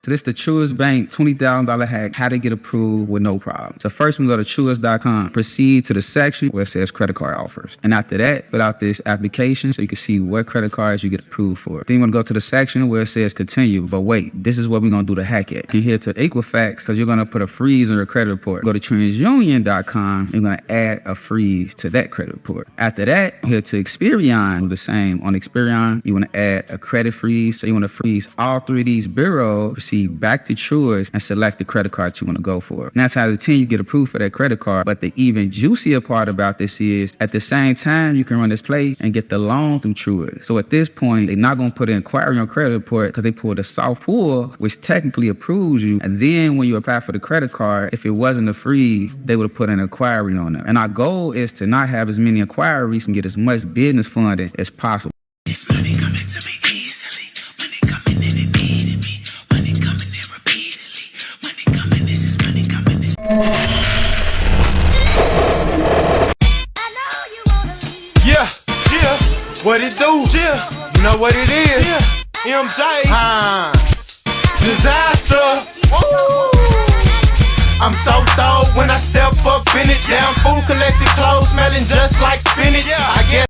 So this is the Truist Bank $20,000 hack, how to get approved with no problem. So first we go to Truist.com, proceed to the section where it says credit card offers. And after that, fill out this application so you can see what credit cards you get approved for. Then you want to go to the section where it says continue. But wait, this is what we're going to do the hack at. And here to Equifax, because you're going to put a freeze on your credit report. Go to TransUnion.com, you're going to add a freeze to that credit report. After that, here to Experian, do the same. On Experian, you want to add a credit freeze. So you want to freeze all three of these bureaus, proceed back to Truist, and select the credit card you want to go for. 9 times out of 10, you get approved for that credit card. But the even juicier part about this is, at the same time, you can run this play and get the loan through Truist. So at this point, they're not going to put an inquiry on credit report because they pulled a soft pull, which technically approves you. And then when you apply for the credit card, if it wasn't a freeze, they would have put an inquiry on it. And our goal is to not have as many inquiries and get as much business funding as possible. It's money coming to me easily. Money coming in and needing me. Money coming in repeatedly. Money coming, this is money coming. This. Yeah, what it do? Yeah, you know what it is. Yeah, MJ. Disaster. Woo. I'm so thrilled when I step up in it. Damn food collection clothes smelling just like spinach. I guess.